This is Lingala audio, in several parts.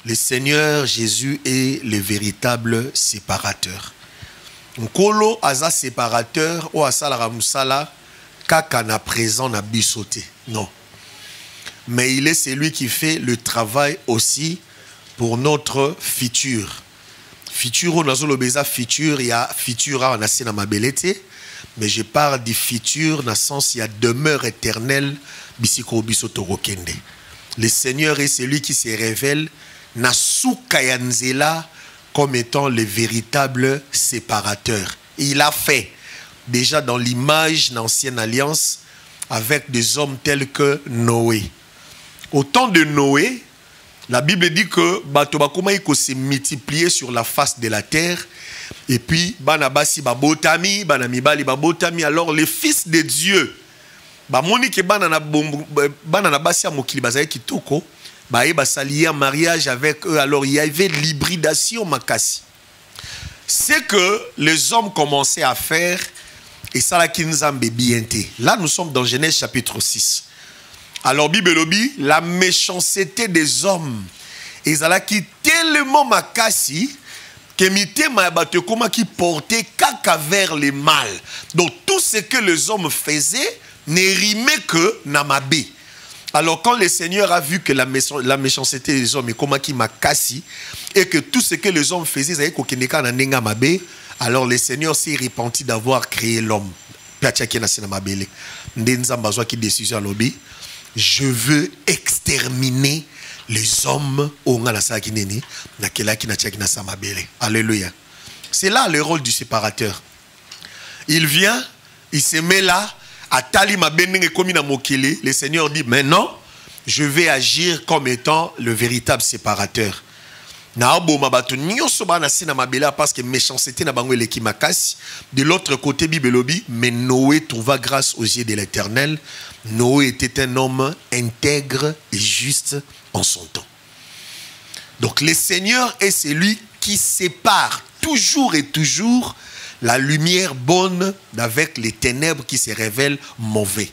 Le Seigneur Jésus est le véritable séparateur. Nkolo aza séparateur ou asala musala kaka na présent na bisoté. Non. Mais il est celui qui fait le travail aussi pour notre futur. Futur, on a le futur, il y a futur on a na mabelete, mais je parle du futur dans le sens il y a demeure éternelle bisiko bisoto rokende. Le Seigneur est celui qui se révèle na soukayanzela comme étant le véritable séparateur. Il a fait déjà dans l'image de l'ancienne alliance avec des hommes tels que Noé. Au temps de Noé, la Bible dit que Batobakoma s'est multiplié sur la face de la terre. Et puis, Banabasi Babotami, Banamibali Babotami. Alors, les fils de Dieu, Monique Bananabasi Amokili Bazaye Kitoko, s'allier en mariage avec eux. Alors, il y avait l'hybridation Makasi. C'est que les hommes commençaient à faire, et ça, là, nous sommes dans Genèse chapitre 6. Alors, Bible Lobi, la méchanceté des hommes, ils allaient tellement makasi, que mitema batekoma qui portait caca vers le mal. Donc, tout ce que les hommes faisaient ne rimait que namabé. Alors, quand le Seigneur a vu que la méchanceté des hommes est comme qui makasi, et que tout ce que les hommes faisaient, alors le Seigneur s'est repenti d'avoir créé l'homme. Je veux exterminer les hommes. Alléluia. C'est là le rôle du séparateur. Il vient, il se met là. Le Seigneur dit maintenant, je vais agir comme étant le véritable séparateur. Parce que méchanceté de l'autre côté, Bible Lobi, mais Noé trouva grâce aux yeux de l'Éternel. Noé était un homme intègre et juste en son temps. Donc le Seigneur est celui qui sépare toujours et toujours la lumière bonne avec les ténèbres qui se révèlent mauvais.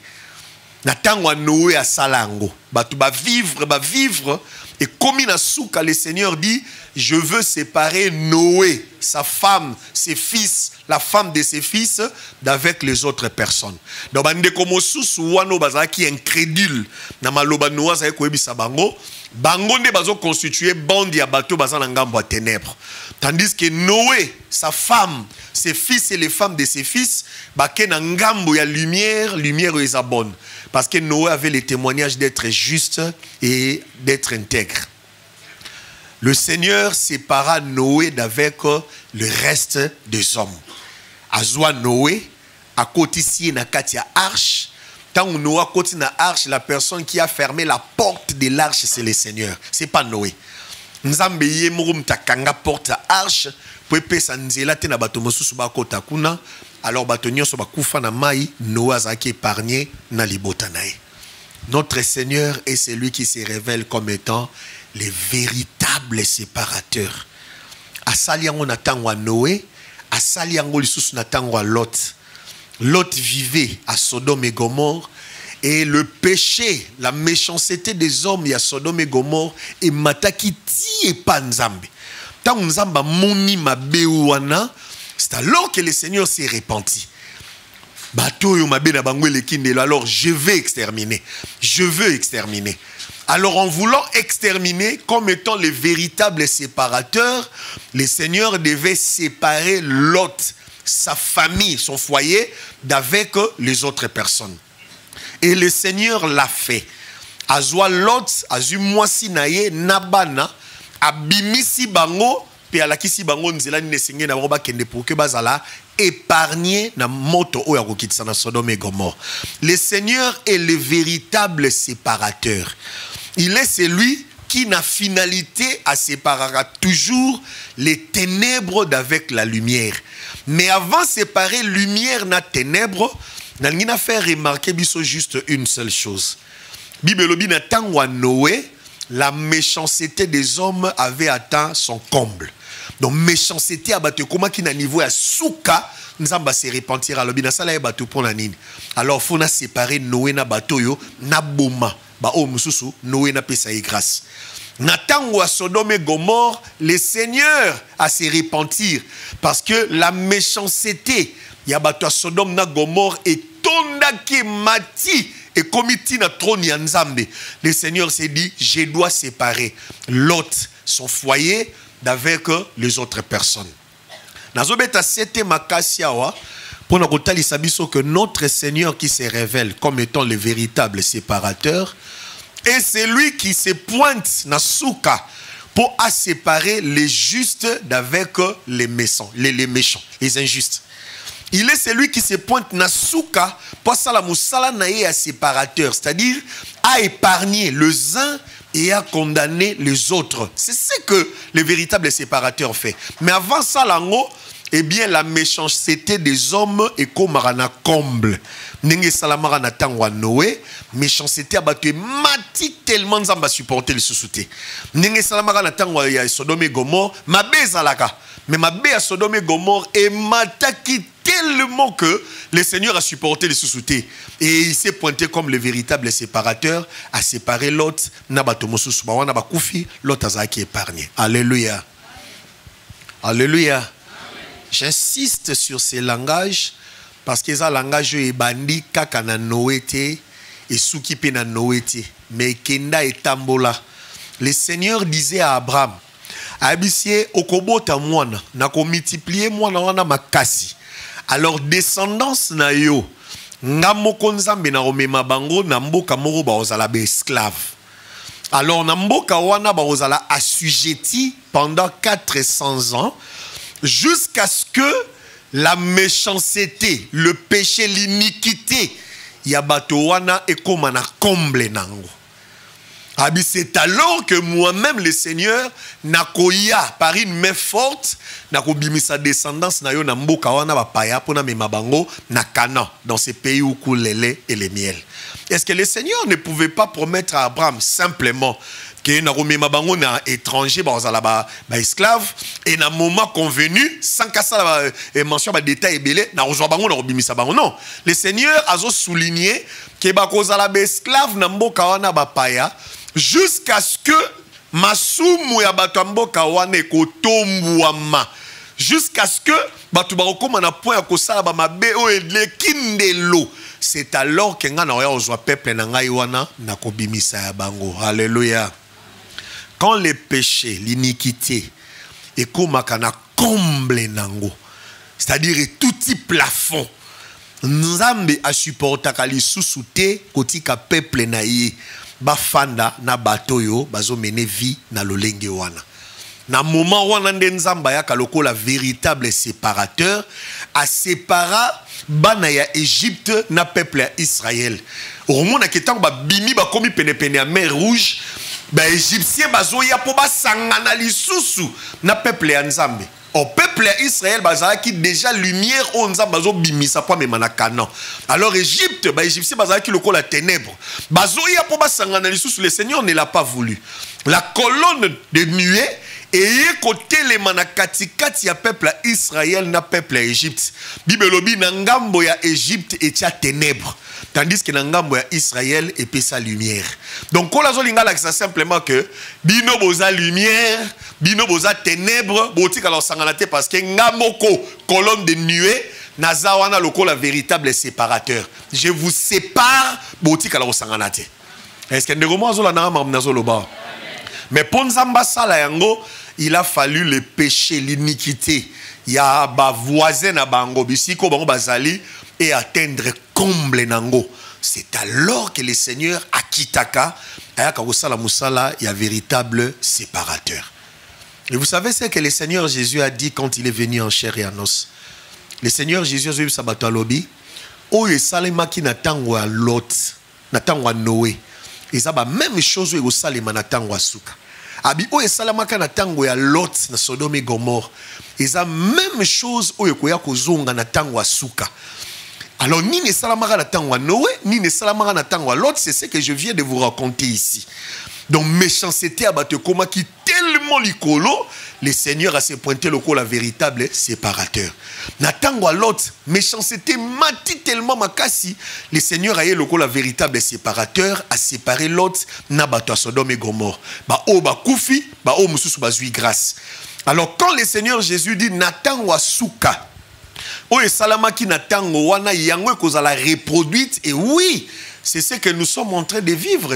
Natangwa Noé à Salango. Va vivre. Et comme il a souka, le Seigneur dit, je veux séparer Noé, sa femme, ses fils, la femme de ses fils, d'avec les autres personnes. Donc, bande comme sous wano baza qui est incrédule. Na maloba Noa za koebisa bango. Bango ne bazo constitué bandi ya bateau baza na ngambo ténèbres. Tandis que Noé, sa femme, ses fils et les femmes de ses fils, baké na ngambo ya lumière est bonne. Parce que Noé avait le témoignage d'être juste et d'être intègre. Le Seigneur sépara Noé d'avec le reste des hommes. Azwa Noé, à côté ici, na katia arche. Tant que Noé à côté na arche, la personne qui a fermé la porte de l'arche, c'est le Seigneur. C'est pas Noé. Nzambe ye murum takanga porte à arche. Pepe sanzela te na bato mosusu ba kota kuna. Alors bato nyonso bakufa na mai, Noé azaki épargné na libota nae. Notre Seigneur est celui qui se révèle comme étant le véritable séparateur. Asali yango na tango Noé, asali yango lisusu na tango Lot. Lot vivait à Sodome et Gomorre, et le péché, la méchanceté des hommes à Sodome et Gomorre et mataki ti et pas Nzambe. Tant Nzamba moni mabeuana, c'est alors que le Seigneur s'est repenti. Alors je vais exterminer. Je veux exterminer. Alors en voulant exterminer comme étant le véritable séparateur, le Seigneur devait séparer Lot, sa famille, son foyer, d'avec les autres personnes. Et le Seigneur l'a fait. Azwa Lot, azu mwasi naye, nabana, abimisi bango, pe alakisi bango nzela ni nesenge na roba kende pour que bazala épargné na moto oya kokitisa na Sodome et Gomorre. Le Seigneur est le véritable séparateur. Il est celui qui n'a finalité à séparer toujours les ténèbres d'avec la lumière. Mais avant de séparer lumière na ténèbres, nous avons fait remarquer juste une seule chose. Bible na tangwa Noé, la méchanceté des hommes avait atteint son comble. Donc méchanceté à battre comment qui n'a niveau à souka, nous allons se repentir à l'obéna sala et battre pour la nine. Alors faut na séparer Noé na bateau yo na boma. Ba o mususu Noé na pesa grâce. Natango à Sodome et Gomorre, le Seigneur a se repentir parce que la méchanceté, yabato à Sodome na Gomorre et tondaki mati et comiti na trône yanzambe. Le Seigneur s'est dit, je dois séparer Lot, son foyer, d'avec les autres personnes. Nazobeta sete makasiawa pour nous dire que notre Seigneur qui se révèle comme étant le véritable séparateur et c'est lui qui se pointe na souka pour séparer les justes d'avec les méchants, les injustes. Il est celui qui se pointe na souka pour la musala nae à séparateur, c'est-à-dire à épargner les uns et à condamner les autres. C'est ce que le véritable séparateur fait. Mais avant ça, lango, eh bien, la méchanceté des hommes est comme un comble. Nenge salamara na tangwa Noé, méchanceté abattu mati tellement nzamba supporter le sous-souté. Nenge salamara na tangwa ya Sodome et Gomorre, ma bezalaka. Mais ma bé à Sodome et Gomorre est mataki tellement que le Seigneur a supporté les sous-soutés. Et il s'est pointé comme le véritable séparateur, à séparer l'autre, nabatomosusu, nabakoufi, l'autre azaki épargné. Alléluia. Alléluia. J'insiste sur ces langages parce que ça langage est bandi kaka na noete et soukipe na noete mais kenda et tambola. Le Seigneur disait à Abraham, abisie okobota mwana na ko multiplier mwana wana makasi. Alors descendance na yo ngamoko nzambe na romema bango na mboka moko ba ozala be esclave. Alors na mboka wana ba ozala assujetti pendant 400 ans. Jusqu'à ce que la méchanceté, le péché, l'iniquité, yabatowana et comme na comble nango. C'est alors que moi-même, le Seigneur, nakoya par une main forte, nakobimi sa descendance na yo na mboka wana ba paya pona memabango na Canaan, dans ces pays où coule le lait et le miel. Est-ce que le Seigneur ne pouvait pas promettre à Abraham simplement que na romema bango na étranger ba esclave et na moment convenu sans que ça mention ba détail belé na rozwa bango na robimisa bango? Non, le Seigneur a souligné que ba kozala ba esclave na mboka wana ba paya jusqu'à ce que masumu ya bato mboka wana ekotombwama, jusqu'à ce que bato bakoma na point ya kosala ba mabe o elekindelo. C'est alors que nga na oya ozwa peuple na ngai wana na kobimisa ya bango. Alléluia. Quand le péché, l'iniquité, est comme un comble nango, c'est-à-dire tout type plafond, Nzambe a supporté kali sous-souté koti ka peuple na ye bafanda na batoyo bazo mene vie na lolenge wana. Na moment wana nde Nzamba ya kaloko la véritable séparateur a sépara bana ya Égypte na peuple ya Israël. Au moment na ketango ba bimi ba komi pene pene ya mer rouge, ba égyptien bazo ya po ba sangana lisusu na peuple ya Nzambe. Au peuple Israël bazala qui déjà lumière on Nzambe bazo bimisa po mema na Canaan. Alors Égypte ba égyptien bazala qui loko la ténèbre. Bazo ya po ba sangana lisusu, le Seigneur ne l'a pas voulu. La colonne de nuée et côté les manakati kati ya peuple Israël na peuple Égypte. Bibelobi na ngambo ya Égypte et tia ténèbres. Tandis que na ngambo ya Israël et puis sa lumière. Donc on la zolinga c'est simplement que bino boza lumière, bino boza ténèbres, boti kala sangalate parce que ngamoko colonne de nuée nazawana loko la véritable séparateur. Je vous sépare boti kala sangalate. Est-ce que ndego azola na mamnazoloba? Mais pour Nzamba sala yango, il a fallu le péché, l'iniquité. Il y a ba voisin na bango bisiko bango bazali et atteindre comble nango. C'est alors que le Seigneur akitaka ayaka kosala musala ya véritable séparateur. Et vous savez ce que le Seigneur Jésus a dit quand il est venu en chair et en os. Le Seigneur Jésus a dit sabato lobi o esalema ki na tango a Lot, na tango a Noé. Et ça va même chose au salima na tango a suka. Abi o esalamaka na tango ya Lot na Sodome et Gomorre. Et ça même chose au ekoya kozonga na tango a suka. Alors ni ne salamaka na tango a Noé, ni ne salamaka na tango a Lot, c'est ce que je viens de vous raconter ici. Donc méchanceté abattu koma qui tellement likolo, le Seigneur a se pointé le la véritable séparateur. Natango à l'autre, méchanceté mati tellement makasi, le Seigneur a eu le la véritable séparateur, a séparé l'autre, nabato à Sodome et Gomorre. Ba o ba koufi, ba o mususu ba zui grâce. Alors quand le Seigneur Jésus dit natango à souka, o e salamaki natango wana yango kozala reproduite, et oui, c'est ce que nous sommes en train de vivre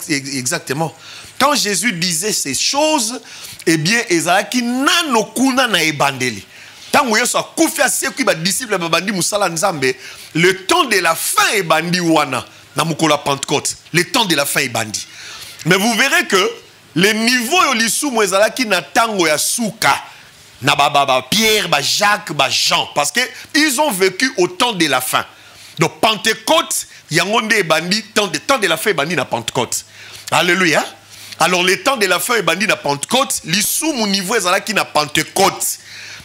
exactement. Quand Jésus disait ces choses, eh bien, ezalaki nano kuna na ebandeli. Tango yeso akufia seku ba disciple ba bandi musala nzambe, le temps de la fin est bandi wana na mukola Pentecôte. Le temps de la fin est bandi. Mais vous verrez que les niveaux yo lisumu ezalaki na tango ya suka na ba Pierre, ba Jacques, ba Jean, parce que ils ont vécu au temps de la fin. Donc Pentecôte, yangonde et bandi, temps de la fin est bandi na Pentecôte. Alléluia. Alors le temps de la fin est bandi na Pentecôte, l'issou niveau ezalaki na Pentecôte.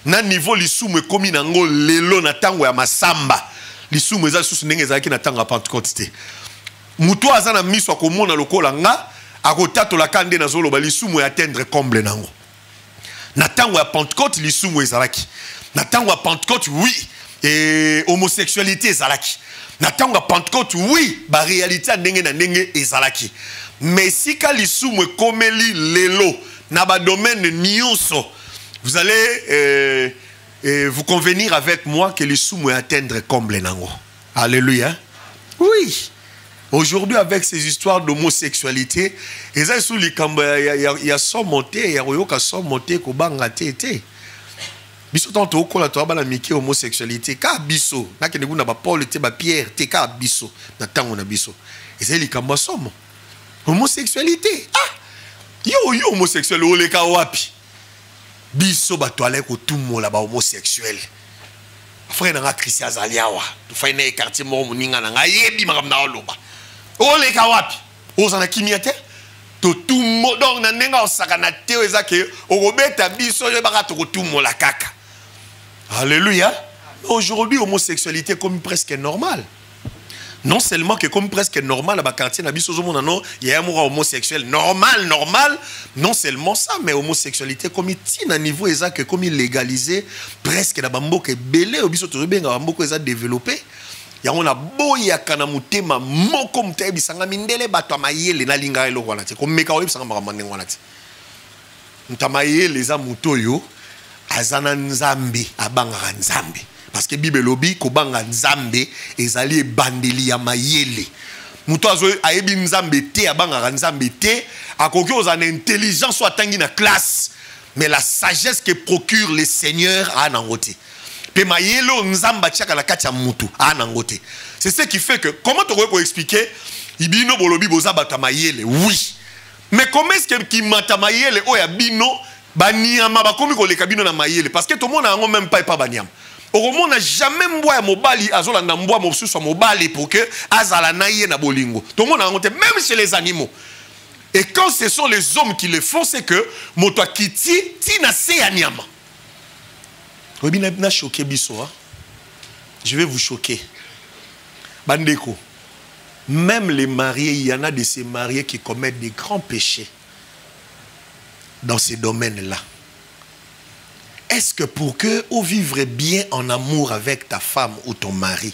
Na niveau l'issou me komi nango lelo na tango ya masamba. L'issou me ezalaki ndenge ezalaki na tango ya Pentecôte te. Muto azana miso akomona lokola nga, akotatola kande na zoloba l'issou me atteindre comble nango. Na tango ya Pentecôte l'issou me ezalaki. Na tango ya Pentecôte oui, et homosexualité ezalaki. Na tango ya Pentecôte oui, ba réalité ndenge na ndenge ezalaki. Mais si kalisu me komeli lelo na ba domaine nyonso, vous allez vous convenir avec moi que l'issou me atteindre comble nango. Alléluia. Oui. Aujourd'hui avec ces histoires d'homosexualité, eza sous les kamba ya so monté, ya royoka so monté ko banga tété. Biso tanto okola to bala miki homosexualité ka biso, na ke nguna ba Paul te ba Pierre te ka biso, na tango na biso. Eza li kamba somo. Homosexualité. Ah! Yo homosexuel o le ka wapi? Biso ba toile ko tout mo la ba homosexuel. Frère na Christian Zaliawa. Tu fay na quartier mo muninga na yebi makam na oloba. O le ka wapi? O sana kimiate? To tout mo donc na nenga osaka na teo ezake o robeta biso yo baka to tout mo la kaka. Alléluia. Aujourd'hui homosexualité comme presque normale. Non seulement que comme presque normal à ma quartier na biso zomo nano il y a un amour homosexuel normal non seulement ça mais homosexualité comme il à niveau exact comme il légalisé presque na bamboka belé au biso to benga bamboka eza développé ya on a boya kana mutema moko mutaye bisanga mindele bato mayele na linga elo wana te comme meka bisanga makamande wana te mtamayele za mutoyo azana nzambe abanga nzambe. Parce que Bible lobi kobanga nzambe ezali bandeli ya mayele. Muto azo ayebi nzambe te abanga nzambe te akoki ozana intelligence atangi na classe mais la sagesse que procure le Seigneur a nangote. Pe mayele nzamba tiaka la kati ya mutu a nangote. C'est ce qui fait que comment tu peux expliquer ibino bolobi boza bata mayele oui. Mais comment est-ce que ki mata mayele o ya bino baniama bakomi ko le kabino na mayele parce que tout le monde a même pas baniama. On n'a jamais mboya mobali azola na mboya mosusu mobali pour que azala naie na bolingo. Tout le monde a honte même chez les animaux. Et quand ce sont les hommes qui le font c'est que moto kiti ti na se anyama. Obi na choqué biso. Je vais vous choquer. Bandeko. Même les mariés, il y en a de ces mariés qui commettent des grands péchés dans ces domaines-là. Est-ce que pour que vous vivre bien en amour avec ta femme ou ton mari,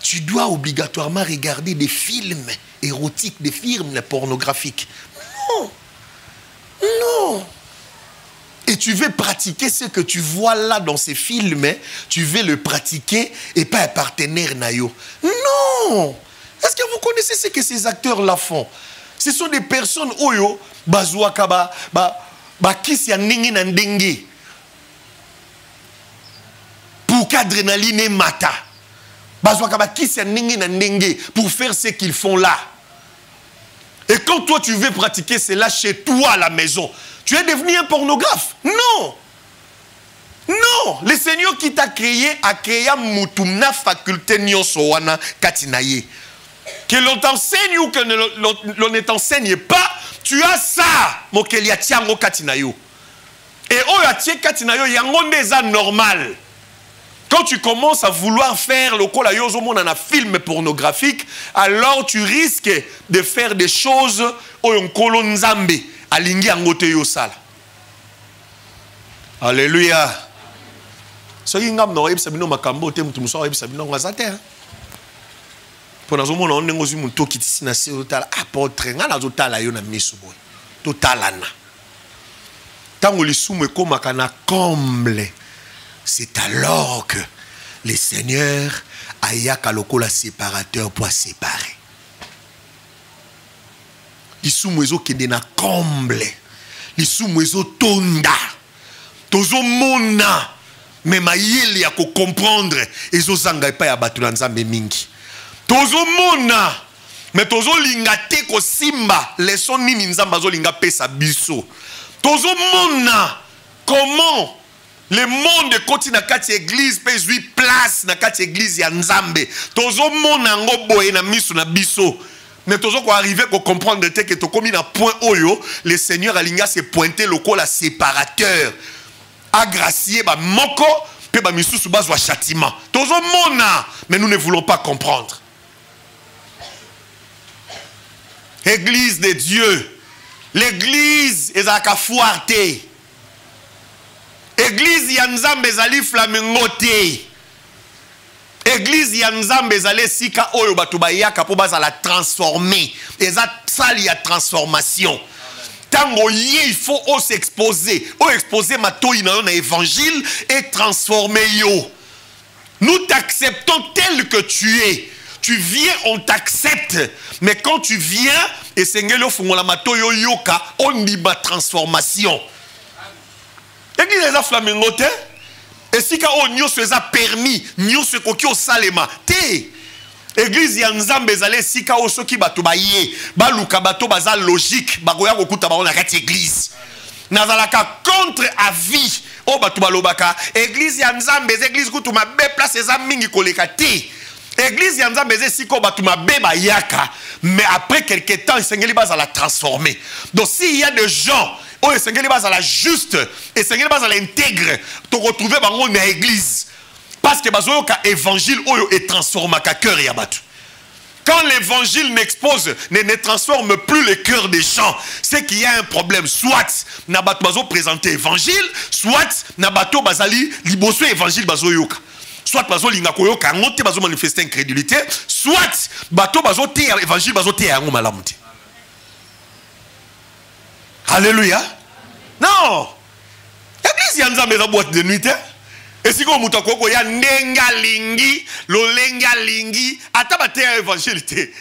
tu dois obligatoirement regarder des films érotiques, des films pornographiques? Non. Non. Et tu veux pratiquer ce que tu vois là dans ces films, tu veux le pratiquer et pas un partenaire nayo. Non. Est-ce que vous connaissez ce que ces acteurs-là font? Ce sont des personnes oyo bazouaka ba kisi ya ndenge na ndenge. Pour qu'adrénaline et mata. Pour faire ce qu'ils font là. Et quand toi tu veux pratiquer cela chez toi à la maison, tu es devenu un pornographe. Non. Non. Le Seigneur qui t'a créé a créé mutumna faculté nyonsowana katinaye. Que l'on t'enseigne ou que l'on ne t'enseigne pas, tu as ça. Mokelia tiango katinayo. Et oyatie katinayo yango neza normal. Quand tu commences à vouloir faire le col à un film pornographique, alors tu risques de faire des choses au kolonzambe alingi angote yo sala. Alléluia. Ce qui ngam no ebisa bino makambo te mutu muso ebisa bino ngazate. Pour nous on est dans une toki ici na se otala apôtre ngana zotala yo na misu boy. Totalana. Tango lisumu ekomaka na comble. C'est alors que le Seigneur ayaka lokola séparateur pour séparer. Lisumu ezo kende na comble. Lisumu ezo tonda. Tozo mona. Mais mayele ya ko comprendre ezo zanga epa ya batu na nzambe mingi. Tozo mona. Mais tozo linga te ko simba leson nini nzamba zo linga pesa biso. Tozo mona comment le monde continue na kati église pe zui place na kati église ya nzambe. Tozo mona ngo boye na miso na biso. Mais tozo ko arriver ko comprendre te que to komi na point oyo le Seigneur alinga se pointer lokola séparateur. Agracier ba moko pe ba misusu bazwa châtiment. Tozo mona mais nous ne voulons pas comprendre. Église de Dieu. L'église est à Kafouarte. Église Yanzambe zali flamengote. Église Yanzambe zali sika oyo batu bayaka po baza la transformer. Eza sali ya transformation. Tango il faut s'exposer. Exposer ma toi na évangile et transformer yo. Nous t'acceptons tel que tu es. Tu viens, on t'accepte. Mais quand tu viens, et Seigneur, on dit ma transformation. Église les flamengote. Et si on a permis, nous se coquille au salema. Té. Église yanzambe zale sika o soki bato baye. Baluka bato baza logique. Bagoya kokuta ba on arrête église. Nazalaka contre avis. O bato balobaka. Église yanzambe, église kutu ma be place eza mingi koleka té. Église yanzambe siko batuma beba yaka, mais après quelques temps, il s'engage à la transformer. Donc s'il y a des gens, il s'engage à la juste, et s'engage à l'intègre, tu retrouves dans l'église. Parce que l'évangile est transformé à cœur et à battu. Quand l'évangile ne transforme plus le cœur des gens, c'est qu'il y a un problème. Soit nabato bazo présenter l'évangile, soit nabato bazali liboso évangile bazo yoka. Soit bazo linga koyoka ngote bazo manifester incrédulité, soit bato bazo te évangile bazo te yango malamu te. Alléluia. Non. Église ya nzambe za boîte de nuit te. Et si ko muta koko ya ndenga lingi, lo lenga lingi, ata ba te évangile te.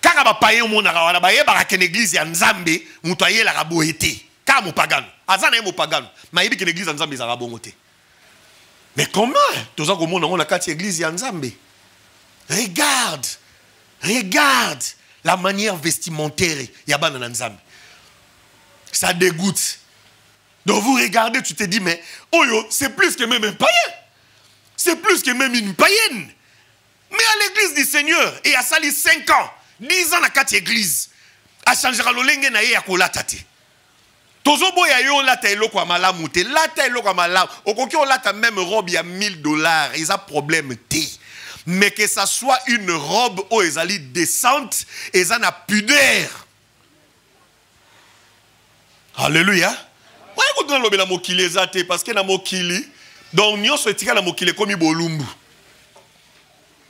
Kaka ba paye mo na wana ba yeba ka église ya nzambe, muta yela ka boyete. Ka mo pagano. Azana mo pagano. Ma yebi que l'église ya nzambe za bongo te. Mais comment? Tous en commun on a quatre églises Yanzambe. Regarde la manière vestimentaire Yabana Nzambe. Ça dégoûte. Donc vous regardez, tu te dis mais oh yo, c'est plus que même un païen. C'est plus que même une païenne. Mais à l'église du Seigneur, et à sali 5 ans, 10 ans à quatre églises, à changer le lenge na ya kolatate. Tozobo ya yo lata eloko malamu te lata eloko malamu okoki lata même robe ya $1000 ils a problème te mais que ça soit une robe o ezali décente eza na pudeur. Alléluia. Ouais ko dans lobe na mokili ezate parce que na mokili donc nyonso etika na mokili komi bolumbu.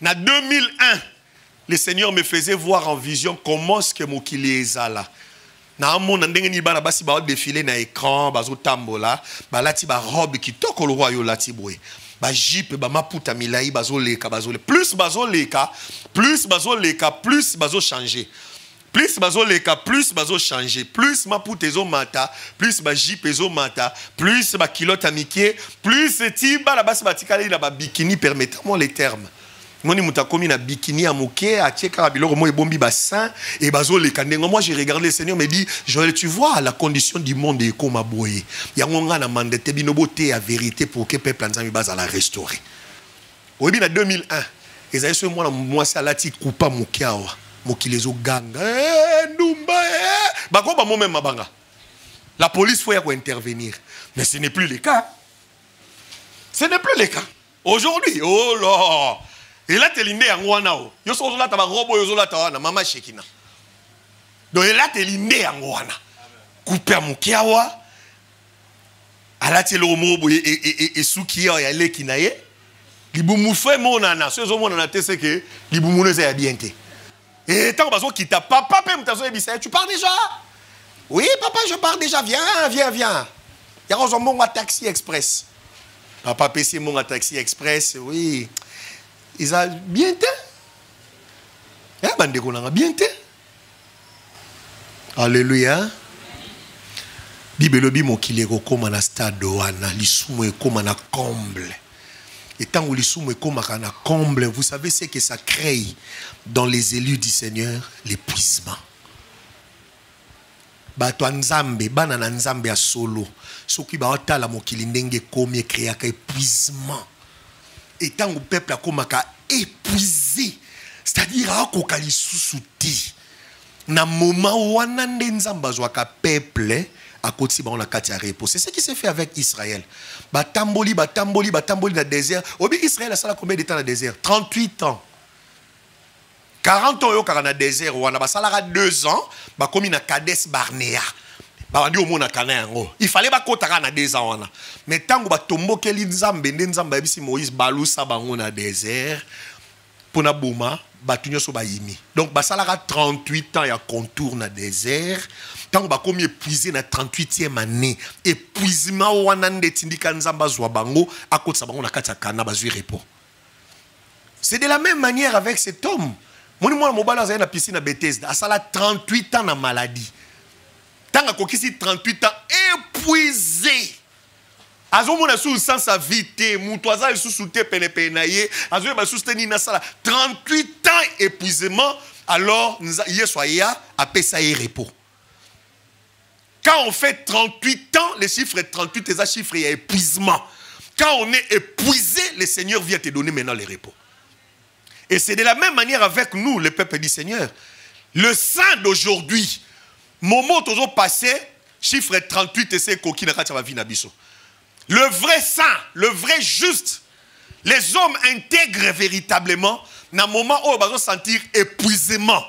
Na 2001 le Seigneur me faisait voir en vision comment est-ce que mokili ezala. Na mon ndenge ni bana basi ba défiler na écran bazo tambola balati ba robe qui toko le roi yo lati boy ba jipe ba maputa milai bazo leka plus bazo leka plus bazo changer plus bazo leka plus bazo changer plus maputa ezo mata plus ba jipe ezo mata plus ba kilote amikie plus ti bana basi batikali na ba bikini permettez-moi les termes. Moi j'ai regardé le Seigneur me dit Joël, tu vois la condition du monde est comme aboyé. Il y a un gars mandaté binoboté à vérité pour que peuple nzambe base à la restaurer. Au début de 2001, ils avaient ce moi c'est la ti coupa mokiawa mokilezo ganga ndumba bako ba moi même mabanga. La police faut y intervenir. Mais ce n'est plus le cas. Ce n'est plus le cas. Aujourd'hui, oh là. Et là, tu es l'indé en Wanao. Yo so là, tu as robo, yo so là, tu as maman Shekina. Donc là, tu es l'indé en Wana. Coupé à Mukiawa. alati le romo et souki ya le kinaye libumu fait mon nana ce zo mon nana te c'est que libumu ne c'est bien te et tant bazo qui t'a papa pe mutazo ebisa tu pars déjà oui papa je pars déjà viens ya rozo mon taxi express papa PC mon taxi express oui ils a bien te ya bande ko na bien te alléluia Bibelobi mokili ekokoma na stade wana lisumu ekoma na comble. Et tant que lisumu ekoma na comble, vous savez ce que ça crée dans les élus du Seigneur, l'épuisement. Bato nzambe bana na nzambe ya solo soki ba otala mokili ndenge komi créaka épuisement. Et tant que le peuple akomaka épuisé, c'est-à-dire akoka lisusu ti na moment wana nde nzamba zwaka peuple à côté de la carte à repos. C'est ce qui s'est fait avec Israël. Batamboli dans le désert. Obi Israël a combien de temps dans le désert? 38 ans. 40 ans dans le désert. On a 2 ans. Comme na Kades Barnea. Il fallait pas qu'on ait 2 ans. Mais tant que tombo ke linzambe nzamba bisi Moïse balusa bango na désert pour na bouma batunyo so bayimi. Donc basalara 38 ans ya contour na désert. Tant que comme épuisé na 38e année, épuisement wanande tindika nzamba zwa bango à cause sa bango na kati ya kana bazui repos. C'est de la même manière avec cet homme. Moi mobala za na piscine à Bethesda, asala 38 ans na maladie. Tant que kokisi 38 ans épuisé. Azo mona sous sans sa vite, mutoza sous souté penepenaye, azo ba soutenir na sala 38 ans épuisement, alors yesoya a payé repos. Quand on fait 38 ans, les chiffres 38, c'est un chiffre, il y a épuisement. Quand on est épuisé, le Seigneur vient te donner maintenant les repos. Et c'est de la même manière avec nous, le peuple du Seigneur. Le saint d'aujourd'hui, moment toujours passé, chiffre 38, c'est coquille va vie nabiso. Le vrai saint, le vrai juste, les hommes intègres véritablement, dans un moment où on va sentir épuisement.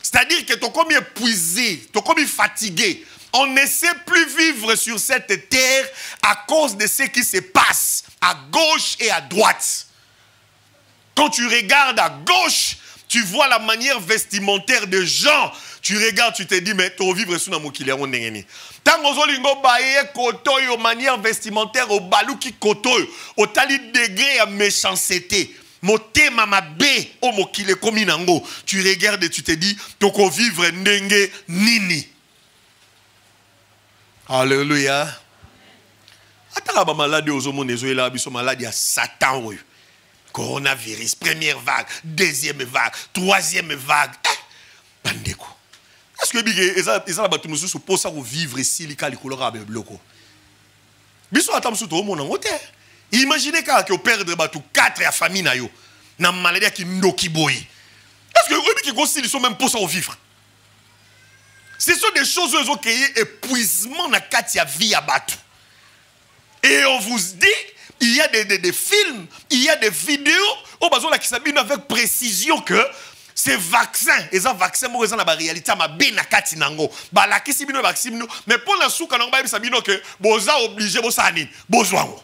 C'est-à-dire que tu es comme épuisé, tu es comme fatigué. On ne sait plus vivre sur cette terre à cause de ce qui se passe à gauche et à droite. Quand tu regardes à gauche, tu vois la manière vestimentaire des gens. Tu regardes, tu te dis, mais tu vas vivre sur la mokile. Tant que tu manière vestimentaire, au balou qui koto, au tali degré à méchanceté. Tu regardes et tu te dis, tu vas vivre ndenge nini. Alléluia. Attends, la maladie aux hommes, les maladie à Satan. Coronavirus, première vague, deuxième vague, troisième vague. Bandeko. Est-ce que ils ont battu nous pour ça vivre ici, les calicolora avec bloco? Biso attend sous tout le monde. Imaginez quand on perd 4 à famille na yo, na maladie qui ndoki boy. Est-ce que ils sont même pour ça vivre? Ce sont des choses qui ont créé épuisement dans la vie à battre. Et on vous dit, il y a des films, il y a des vidéos, où on qui s'abîment avec précision que ces vaccins, les vaccins, ils ont la réalité, mais pour la souka, ils ont que vous êtes obligé de besoin.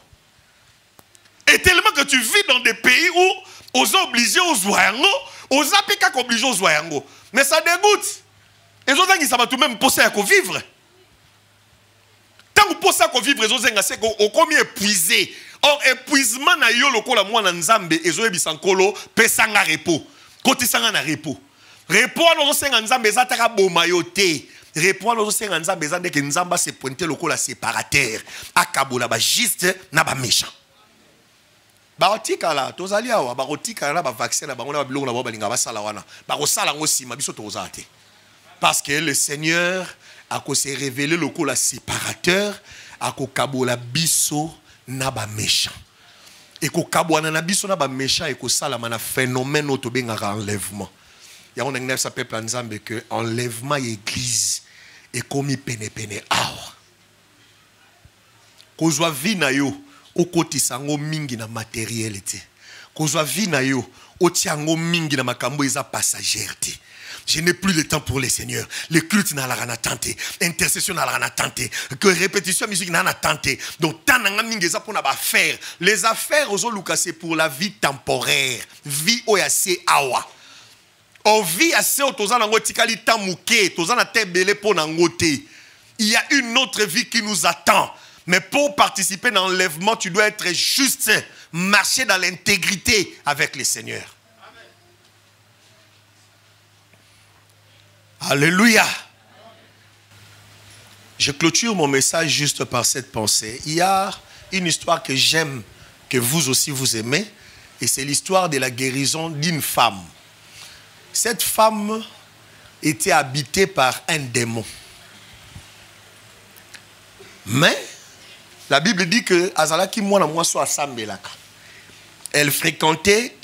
Et tellement que tu vis dans des pays où vous êtes obligé de soigner, vous êtes obligé de soigner. Mais ça dégoûte. Les autres qui savent tout même penser à vivre. Tant que vous pensez à vivre, les autres c'est qu'on comme épuisé. Or épuisement na yo lokola mwana nzambe ezo ebisa nkolo pesanga repos. Côté sanga na repos. Repos no senga nzambe ezataka boma yo te. Repos no senga nzambe ezande ke nzamba se pointer lokola séparateur. Akabola ba juste na ba méchant. Ba otika la tozali awa ba otika na ba vaccin na bango na biloko na ba balinga ba sala wana. Ba ko sala ngo sima biso tozate. Parce que le Seigneur a se révélé le coup la séparateur, a kabola biso naba méchant. Et ko kabwana na biso naba méchant et ko salama na phénomène autobengaka enlèvement. Ya on a sa peuple nzambe que enlèvement église et komi pene awa. Ko zwa vi na yo okotisa ngo mingi na matérialité. Ko zwa vi na yo otiango mingi na makambo eza passagère te. Je n'ai plus le temps pour les seigneurs. Le culte n'a pas tenté. Intercession n'a pas tenté. Que répétition musique n'a pas tenté. Donc, tant pour faire. Les affaires aux Lucas, c'est pour la vie temporaire. Vie oyase awa. O vie assez au tozana ngotikali tamuke. Tozana tebele pour nangote. Il y a une autre vie qui nous attend. Mais pour participer dans l'enlèvement, tu dois être juste. Marcher dans l'intégrité avec les seigneurs. Alléluia. Je clôture mon message juste par cette pensée. Il y a une histoire que j'aime, que vous aussi vous aimez, et c'est l'histoire de la guérison d'une femme. Cette femme était habitée par un démon. Mais la Bible dit que elle fréquentait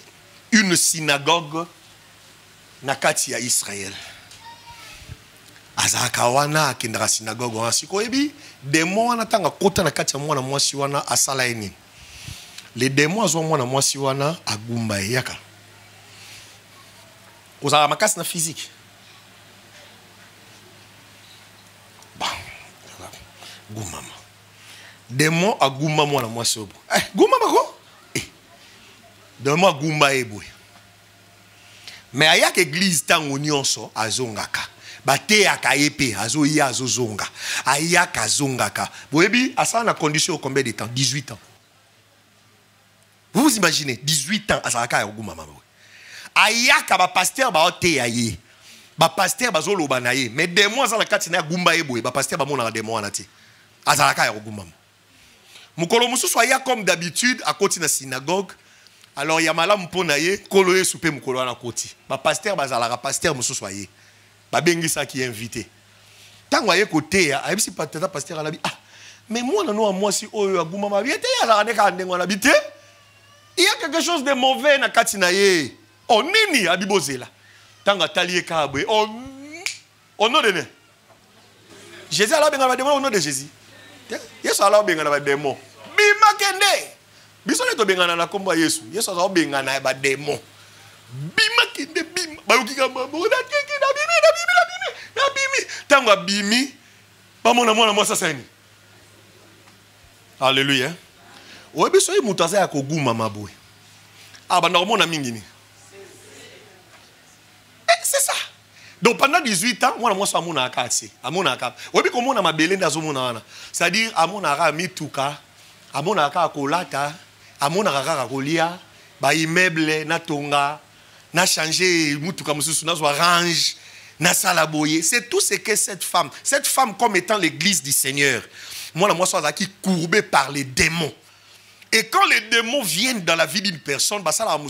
une synagogue nakati ya Israël. Azaka wana akendra synagogue wana sikoyebi démon wana tanga kota na kati ya mwana mwasi wana asala eni. Les démons azwa mwana mwasi wana agumba yaka. Ozala makasi na physique. Bah. Gumama. Démon agumba mwana mwasi obo. Gumama ko? Démon agumba eboy. Mais ayak église tango nyonso azongaka. Bate akayepe azo ya azozonga. Ayak azongaka. Boyebi asa na condition combien de temps? 18 ans. Vous vous imaginez 18 ans azaka agumama. Ayaka ba pasteur ba ote aye. Ba pasteur ba zoloba na ye. Mais démon azala kati na gumba eboy. Ba pasteur ba mona démon anati. Azaka agumama. Mukolo mususu aya comme d'habitude à côté na synagogue. Alors yamala mpona ye koloye soupe mukolo na koti. Ba pasteur bazala pasteur mususu aye. Ba bengi sa qui invité. Tango aye côté a ebisi patata pasteur alabi ah mais moi na no moi si oyo aguma ma biete ya la neka ndengo na bité. Il y a quelque chose de mauvais na kati na ye. Oh nini abibozela. Tango atalié kabwe au nom de ne. Jésus ala benga ba démon au nom de Jésus. Yesu ala benga na ba démon. Bima kende. Bisone to benga na komba Yesu. Yesu ala benga na ba démon. Bima kende bima. Ba ukika mambo na kiki na bimi. Tango bimi. Ba mona mwasa sani. Alléluia. Oyebi so mutaza ya koguma mabwe. Ah ba na mingi ni. C'est ça. Donc pendant 18 ans, moi je suis amona akati, amona akap. Oyebi ko mona mabele ndazo mona wana. C'est-à-dire amona ka mituka, amona ka kolata, amona ka kolia, ba immeuble na tonga, na changer mutuka mususu na zo range, na salaboye. C'est tout ce que cette femme comme étant l'église du Seigneur. Moi je suis qui courbé par les démons. Et quand les démons viennent dans la vie d'une personne, c'est-à-dire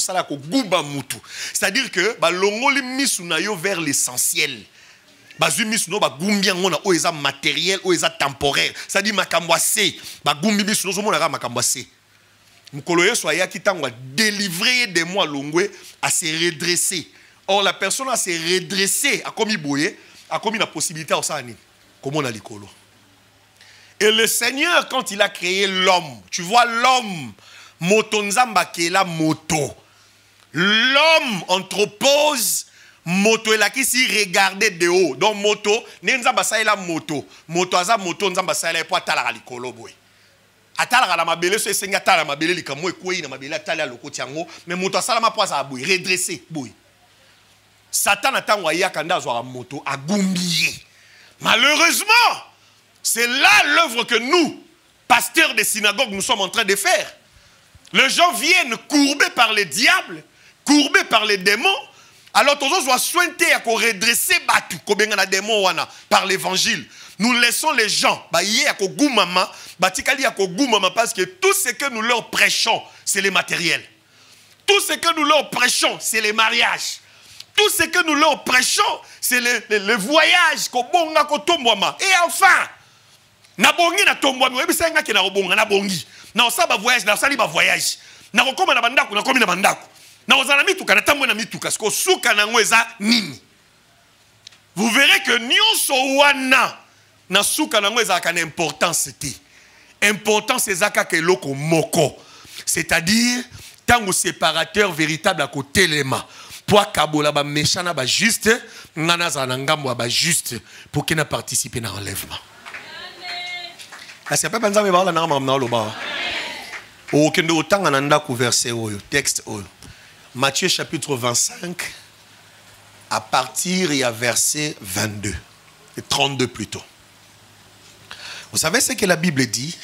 que l'ongoli misunayo vers l'essentiel. Matériel, temporaire. C'est-à-dire makambwase, bagumbi misuno mona makambwase. Mukoloye soya ki tangwa délivrer des mois longwe à se redresser. Or la personne a se redresser a commis boye, a commis la possibilité au sani. Comment on a likolo. Et le Seigneur, quand il a créé l'homme, tu vois l'homme, moto nzamba qui est la moto. L'homme anthropose, moto est là qui s'y regardait de haut. Donc moto, nzamba sa est la moto. Moto aza moto nzamba sa est là pour atala likolo boy. Atala la mabele so esenga atala mabele likamwe kwei na mabele atala lokoti yango, mais moto asala ma poisa boy, redresser boy. Satan atangwa yakanda zo moto agumbiye. Malheureusement, c'est là l'œuvre que nous, pasteurs des synagogues, nous sommes en train de faire. Les gens viennent courbés par les diables, courbés par les démons. Alors, tous doit soigner à redresser par l'évangile. Nous laissons les gens, parce que tout ce que nous leur prêchons, c'est les matériels. Tout ce que nous leur prêchons, c'est les mariages. Tout ce que nous leur prêchons, c'est les voyages. Et enfin, na bongi na tombwa mi webisa nga ke na robonga na bongi na osaba voyage na osali ba voyage na kokoma na bandako na komi na bandako na ozana mituka na tamwe na mituka siko suka na ngweza nini. Vous verrez que nyonso wana na suka na ngweza ka na importance te. Importance ezaka ke loko moko, c'est-à-dire tango séparateur véritable à côté lema. Pour kabola ba méchant na ba juste, ngana za na ngambo ba juste pour qu'il na participer dans l'enlèvement. C'est pas pensa me ba la na mamna lo ba. O kende otanga na ndako verset oyo, texte oyo. Matthieu chapitre 25 à partir et à verset 22 et 32 plutôt. Vous savez ce que la Bible dit?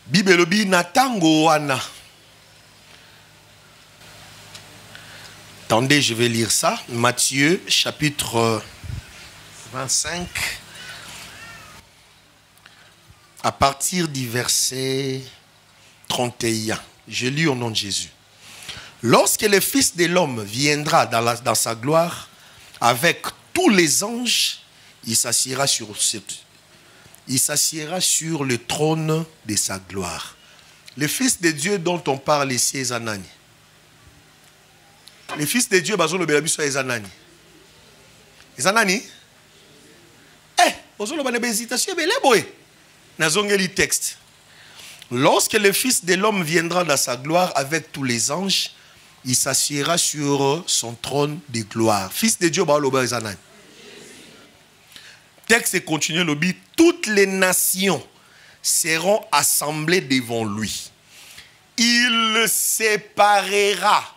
Bible lobi natango wana. Attendez, je vais lire ça. Matthieu, chapitre 25, à partir du verset 31. Je lis au nom de Jésus. Lorsque le Fils de l'homme viendra dans sa gloire, avec tous les anges, il s'assiera sur le trône de sa gloire. Le Fils de Dieu dont on parle ici est Anani. Le Fils de Dieu, bazo le belabiso est Anani. Est Anani? Bazo le bénédiction, mais les nazongeli texte. Lorsque le Fils de l'homme viendra dans sa gloire avec tous les anges, il s'assiera sur son trône de gloire. Fils de Dieu, bazo le Anani. Texte continue le dit, toutes les nations seront assemblées devant lui. Il séparera.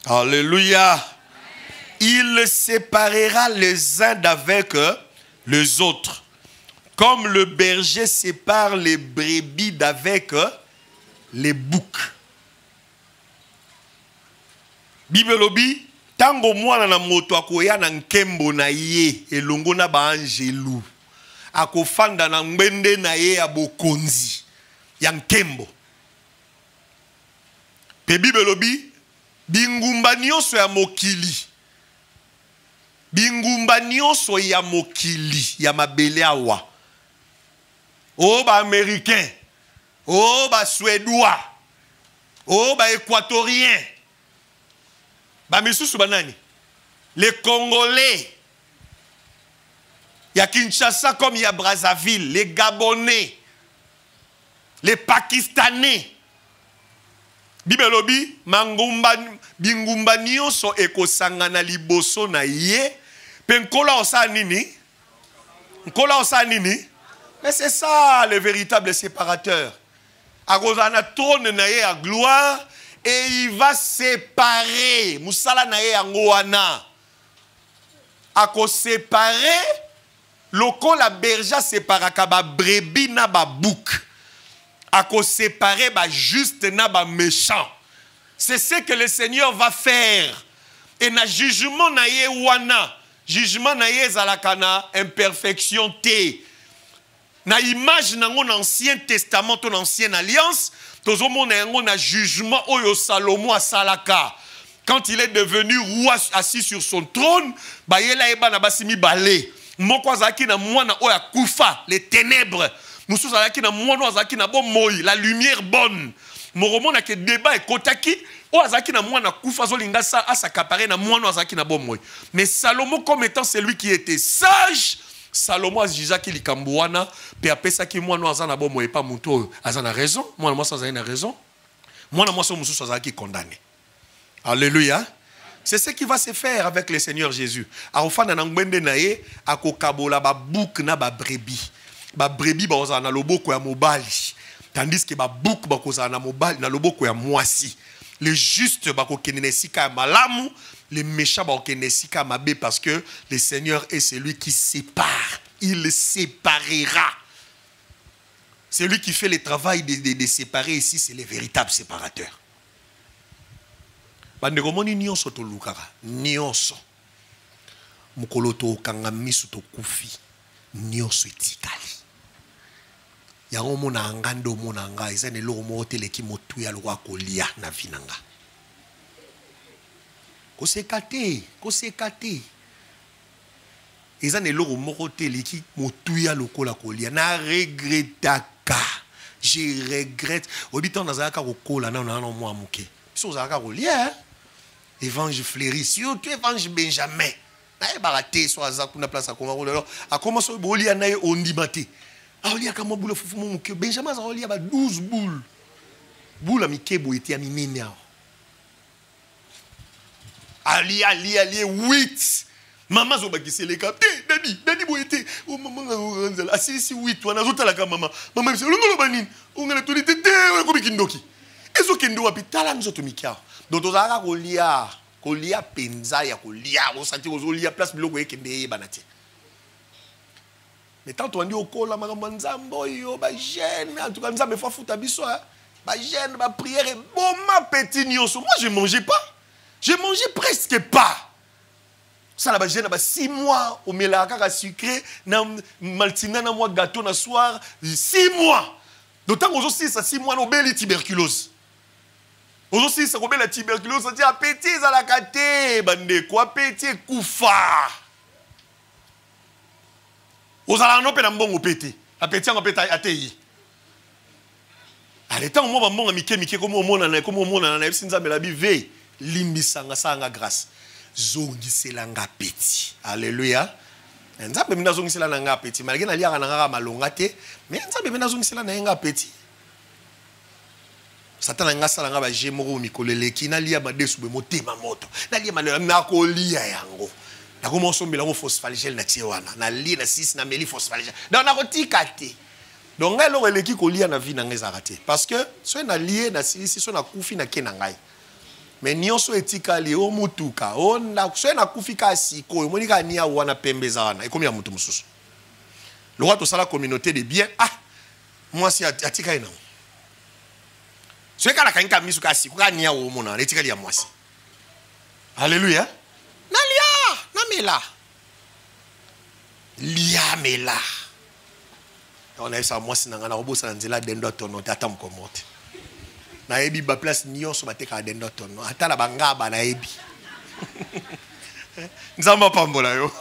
Alléluia. Il séparera les uns d'avec les autres. Comme le berger sépare les brebis d'avec les boucs. Bible lobi, tango mwana na moto akoya na nkembo na ye elongo na ba angelu. Akofanda na mbende na ye ya bokonzi ya nkembo. Pe Bible lobi, bingumba nyonso ya mokili. Bingumba nyonso ya mokili ya mabele awa. O ba américain, o ba suédois, o ba équatorien. Ba misusu banani? Les Congolais. Il y a Kinshasa comme il y a Brazzaville, les Gabonais, les Pakistanais. Bibelobi, bingumba nyonso ekosangana liboso na ye. Penkola osa nini? Nkola osa nini? Mais c'est ça le véritable séparateur. Akozana trône na ye à gloire et il va séparer. Musala na ye angoana. Ako séparer. Loko la berja séparaka ba brebis na ba bouc. Ako séparer ba juste na ba méchant. C'est ce que le Seigneur va faire. Et na jugement na ye wana. Jugement na ye zalakana imperfection te. Na image na ngon ancien testament, ton ancienne alliance. Tozomo na ngon na jugement oyo Salomon a salaka. Quand il est devenu roi assis sur son trône, ba yela eba na basimi balé. Moko azaki na mwana oya kufa, les ténèbres. Moussou azaki na mwana azaki na bon moi, la lumière bonne. Moromo na ke débat et kotaki, o azaki na mwana kufa zolinga sa asakapare na mwana azaki na bon moi. Mais Salomon comme étant celui qui était sage, Salomon a jugé qu'il likambouana, puis après ça qui mwana azana bon moi pas muto azana raison, mwana moi ça azana raison. Mwana moi ça moussou azaki condamné. Alléluia. C'est ce qui va se faire avec le Seigneur Jésus. Arofana na ngbende na ye akokabola ba bouc na ba brebis. Ba brebis ba ozana loboko ya mobali. Tandis que ba bouc ba kozana mobali na loboko ya mwasi. Les justes ba ko kenene sika malamu, les méchants ba ko kenene sika mabe parce que le Seigneur est celui qui sépare. Il séparera. Celui qui fait le travail de séparer ici, c'est le véritable séparateur. Bandegomoni nyonso to lukaka nyonso mukolo to kanga misu to kufi nyonso etikali yango mona ngando mona nga ezane lo mo teleki motu ya lwa kolia na vinanga kosekate ezane lo mo teleki motu ya lokola kolia na regretaka je regrette obiton nazaka kokola na mo amuke so zaka kolia évangile fleuri, surtout évangile Benjamin. Nae baraté so azakuna place à Congo alors a commencé boli anaye ondibate. A oli akamo boule fufu mon que Benjamin a 12 boules. Boule mi kebo était ami mineur. Ali 8. Maman zo bakisi les cap. Dadi boyete. Oh maman nzala. Asisi 8 wana zota la ka maman. Maman biso longolo banini. Ongala to lite ko bikindoki. Ezo kendo wapi tala nzoto mikia. Donc tozaka kolia penza ya kolia o santi kozolia place biloko ekende banati. Mais tant on dit au col la maman nzambo yo ba jeune en tout cas nzambe fa futa biso ba jeune ba prière bon ma petit nyonso. Moi je mangeais pas. Je mangeais presque pas. Ça la ba jeune ba 6 mois au melaka ka sucré na maltina na moi gâteau na soir 6 mois. D'autant que aussi ça 6 mois no beli tuberculose. Aujourd'hui, ça la tuberculose, ça dit appétit à la kate, bande quoi appétit koufa. Aux alano pe na mbongo pété, appétit en pété atei. Allez tant moi mbongo mike comme au mona na sinza me la bive limbisanga sanga grâce. Zongi selanga appétit. Alléluia. Nzambe mina zongi selanga appétit, malgré na liaka na ngaka malonga te, mais nzambe mina zongi selanga appétit. Satan nga sala nga ba jemoro mikolele ki na lia ba desu be motema moto na lia mana na ko lia yango na ko mosombela ngo phosphaligel na tiewana na lia na 6 na meli phosphaligel donc na ko tikate donc ngelo eleki ko lia na vie na ngeza raté parce que so na lie na silisi so na kufi na kena ngai mais nyonso etikali o mutuka o na so na kufi ka siko monika nia wana pembeza wana ekomi ya mutu mususu le roi to sala communauté de bien moi si atika ina ce que la kanka misu kasi ko nia wo mona etikali ya mwasi. Alléluia. Na lia na mela lia mela on a ça mwasi na ngana obosa nzela dendo tono tata mkomote na ebi ba place nyonso bateka dendo tono ata la bangaba na ebi nzamba pambola yo